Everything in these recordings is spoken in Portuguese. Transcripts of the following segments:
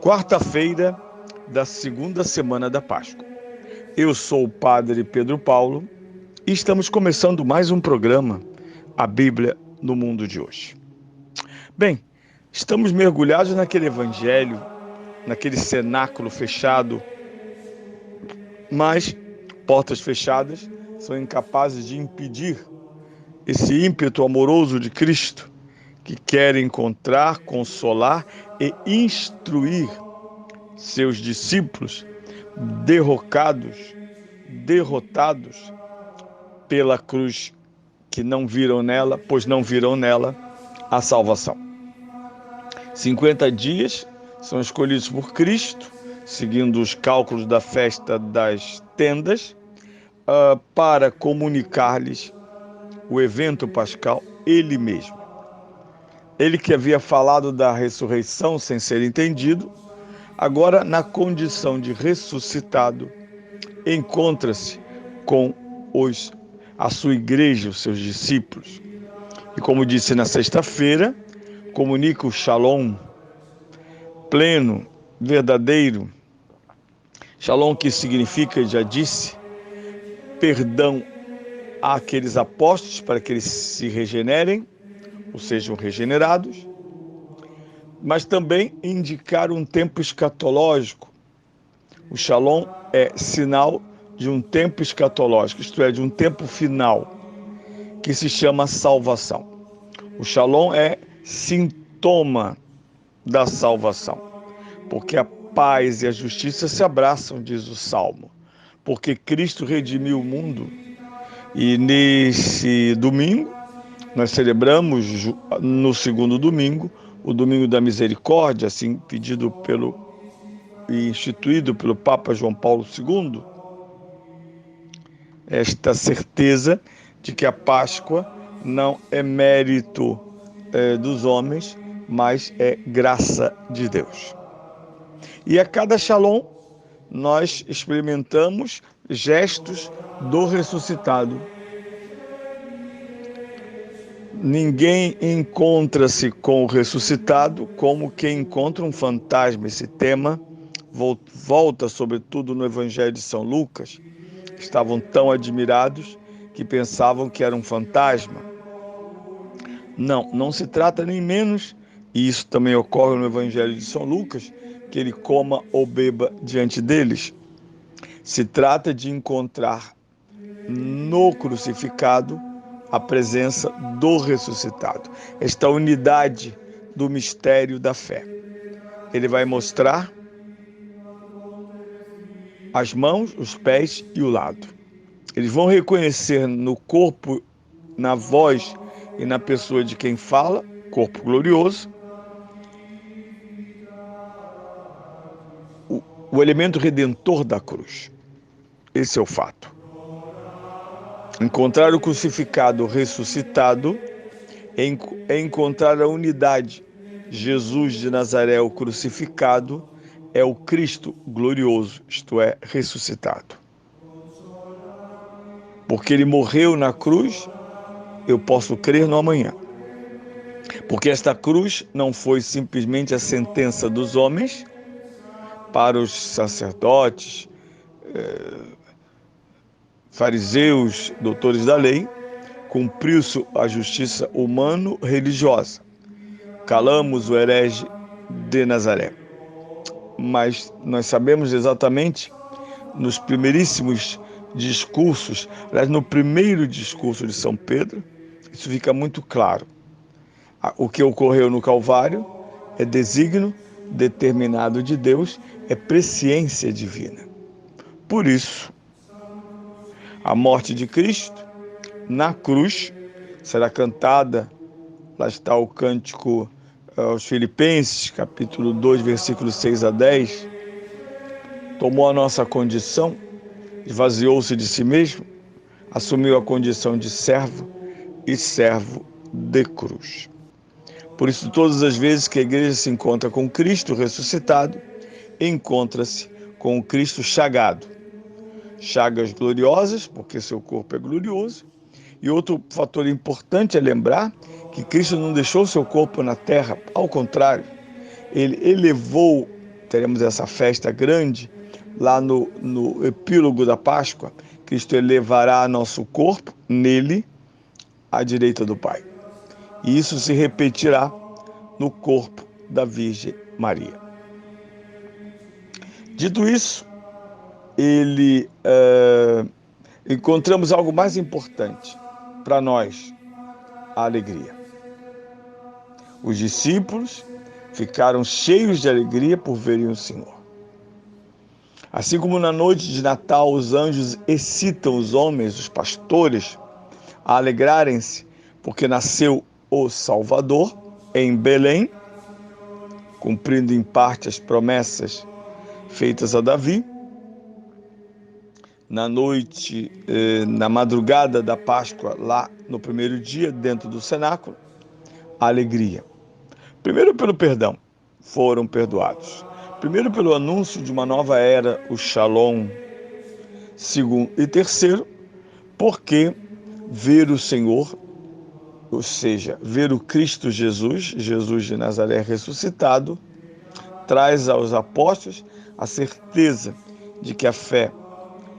Quarta-feira da segunda semana da Páscoa. Eu sou o Padre Pedro Paulo e estamos começando mais um programa, A Bíblia no Mundo de Hoje. Bem, estamos mergulhados naquele evangelho, naquele cenáculo fechado, mas portas fechadas são incapazes de impedir esse ímpeto amoroso de Cristo, que quer encontrar, consolar e instruir seus discípulos derrotados pela cruz, que não viram nela, pois não viram nela a salvação. 50 dias são escolhidos por Cristo, seguindo os cálculos da festa das tendas, para comunicar-lhes o evento pascal, ele mesmo. Ele que havia falado da ressurreição sem ser entendido, agora, na condição de ressuscitado, encontra-se com a sua igreja, os seus discípulos. E como disse na sexta-feira, comunica o Shalom pleno, verdadeiro. Shalom, que significa, já disse, perdão àqueles apóstolos para que eles se regenerem, ou sejam regenerados, mas também indicar um tempo escatológico. O Shalom é sinal de um tempo escatológico, isto é, de um tempo final, que se chama salvação. O Shalom é sintoma da salvação, porque a paz e a justiça se abraçam, diz o Salmo, porque Cristo redimiu o mundo. E nesse domingo, nós celebramos, no segundo domingo, o Domingo da Misericórdia, assim pedido e instituído pelo Papa João Paulo II, esta certeza de que a Páscoa não é mérito dos homens, mas é graça de Deus. E a cada Shalom, nós experimentamos gestos do ressuscitado. Ninguém encontra-se com o ressuscitado como quem encontra um fantasma. Esse tema volta sobretudo no Evangelho de São Lucas. Estavam tão admirados que pensavam que era um fantasma. Não se trata nem menos, e isso também ocorre no Evangelho de São Lucas, que ele coma ou beba diante deles. Se trata de encontrar no crucificado a presença do ressuscitado, esta unidade do mistério da fé. Ele vai mostrar as mãos, os pés e o lado. Eles vão reconhecer no corpo, na voz e na pessoa de quem fala, corpo glorioso, o elemento redentor da cruz. Esse é o fato. Encontrar o crucificado ressuscitado é encontrar a unidade. Jesus de Nazaré, o crucificado, é o Cristo glorioso, isto é, ressuscitado. Porque ele morreu na cruz, eu posso crer no amanhã. Porque esta cruz não foi simplesmente a sentença dos homens para os sacerdotes, fariseus, doutores da lei, cumpriu-se a justiça humano-religiosa. Calamos o herege de Nazaré. Mas nós sabemos exatamente, nos primeiríssimos discursos, aliás, no primeiro discurso de São Pedro, isso fica muito claro. O que ocorreu no Calvário é desígnio determinado de Deus, é presciência divina. Por isso, a morte de Cristo na cruz será cantada, lá está o cântico aos Filipenses, capítulo 2, versículos 6 a 10, tomou a nossa condição, esvaziou-se de si mesmo, assumiu a condição de servo e servo de cruz. Por isso, todas as vezes que a igreja se encontra com Cristo ressuscitado, encontra-se com o Cristo chagado. Chagas gloriosas, porque seu corpo é glorioso. E outro fator importante é lembrar que Cristo não deixou seu corpo na terra, ao contrário, ele elevou teremos essa festa grande, lá no epílogo da Páscoa, Cristo elevará nosso corpo nele à direita do Pai. E isso se repetirá no corpo da Virgem Maria. Dito isso, encontramos algo mais importante para nós, a alegria. Os discípulos ficaram cheios de alegria por verem o Senhor. Assim como na noite de Natal os anjos excitam os homens, os pastores, a alegrarem-se porque nasceu o Salvador em Belém, cumprindo em parte as promessas feitas a Davi. Na noite, na madrugada da Páscoa, lá no primeiro dia, dentro do cenáculo, a alegria. Primeiro pelo perdão, foram perdoados. Primeiro pelo anúncio de uma nova era, o Shalom. Segundo e terceiro, porque ver o Senhor, ou seja, ver o Cristo Jesus, Jesus de Nazaré ressuscitado, traz aos apóstolos a certeza de que a fé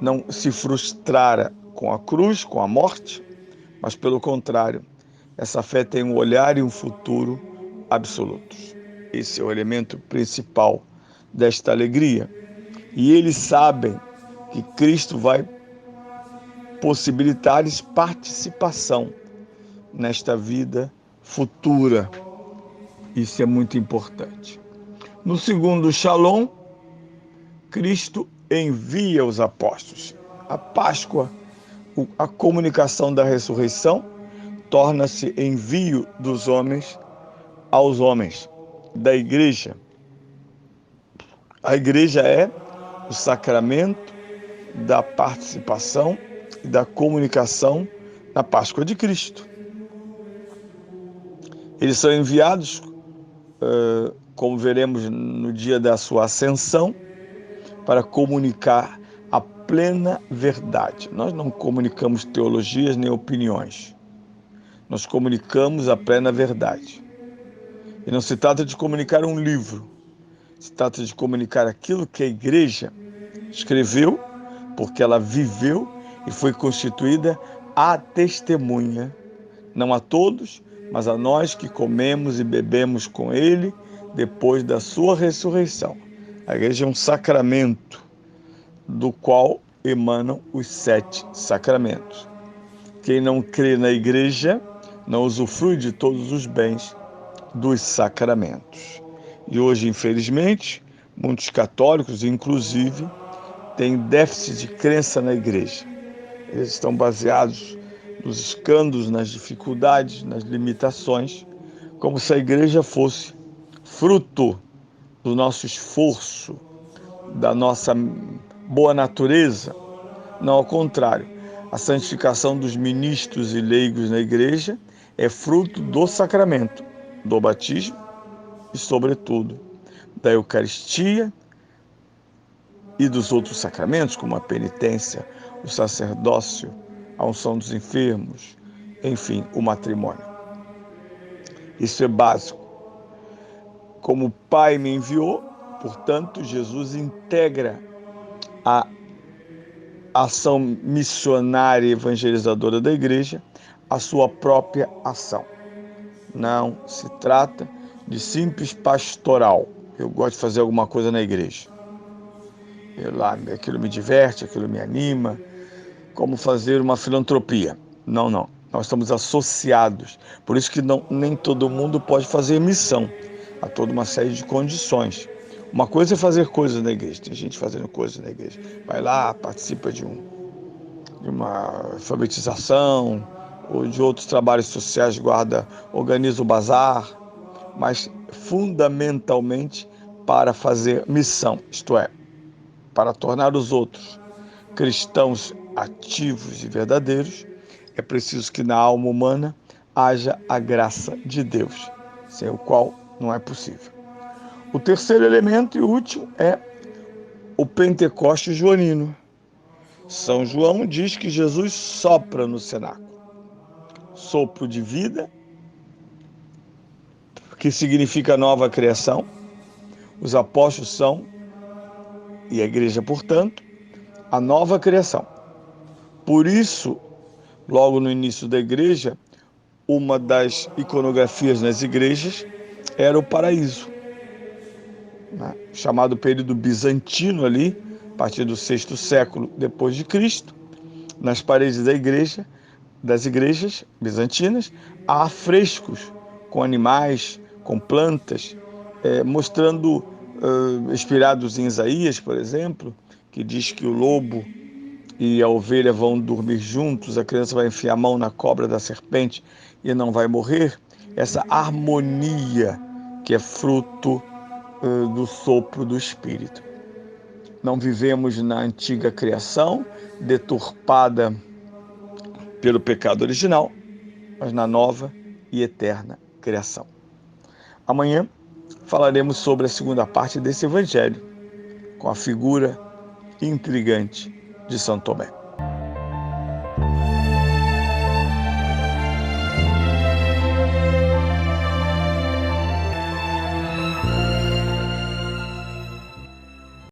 não se frustrara com a cruz, com a morte, mas pelo contrário, essa fé tem um olhar e um futuro absolutos. Esse é o elemento principal desta alegria. E eles sabem que Cristo vai possibilitar-lhes participação nesta vida futura. Isso é muito importante. No segundo Shalom, Cristo envia os apóstolos. A Páscoa, a comunicação da ressurreição, torna-se envio dos homens aos homens, da igreja. A igreja é o sacramento da participação e da comunicação na Páscoa de Cristo. Eles são enviados, como veremos no dia da sua ascensão, para comunicar a plena verdade. Nós não comunicamos teologias nem opiniões. Nós comunicamos a plena verdade. E não se trata de comunicar um livro. Se trata de comunicar aquilo que a igreja escreveu, porque ela viveu e foi constituída a testemunha, não a todos, mas a nós que comemos e bebemos com ele depois da sua ressurreição. A igreja é um sacramento do qual emanam os 7 sacramentos. Quem não crê na igreja não usufrui de todos os bens dos sacramentos. E hoje, infelizmente, muitos católicos, inclusive, têm déficit de crença na igreja. Eles estão baseados nos escândalos, nas dificuldades, nas limitações, como se a igreja fosse fruto do nosso esforço, da nossa boa natureza. Não, ao contrário. A santificação dos ministros e leigos na igreja é fruto do sacramento, do batismo e, sobretudo, da Eucaristia e dos outros sacramentos, como a penitência, o sacerdócio, a unção dos enfermos, enfim, o matrimônio. Isso é básico. Como o Pai me enviou, portanto, Jesus integra a ação missionária e evangelizadora da igreja à sua própria ação. Não se trata de simples pastoral. Eu gosto de fazer alguma coisa na igreja. Aquilo me diverte, aquilo me anima. Como fazer uma filantropia. Não. Nós estamos associados. Por isso que nem todo mundo pode fazer missão. Há toda uma série de condições. Uma coisa é fazer coisas na igreja. Tem gente fazendo coisas na igreja. Vai lá, participa de uma alfabetização ou de outros trabalhos sociais, organiza o bazar, mas fundamentalmente para fazer missão, isto é, para tornar os outros cristãos ativos e verdadeiros, é preciso que na alma humana haja a graça de Deus, sem o qual não é possível. O terceiro elemento e último é o Pentecostes joanino. São João diz que Jesus sopra no cenáculo. Sopro de vida, que significa nova criação. Os apóstolos são, e a igreja, portanto, a nova criação. Por isso, logo no início da igreja, uma das iconografias nas igrejas era o paraíso, né? Chamado período bizantino ali, a partir do sexto século depois de Cristo. Nas paredes das igrejas bizantinas, há afrescos com animais, com plantas, mostrando, inspirados em Isaías, por exemplo, que diz que o lobo e a ovelha vão dormir juntos, a criança vai enfiar a mão na cobra da serpente e não vai morrer. Essa harmonia que é fruto do sopro do Espírito. Não vivemos na antiga criação, deturpada pelo pecado original, mas na nova e eterna criação. Amanhã falaremos sobre a segunda parte desse evangelho, com a figura intrigante de São Tomé.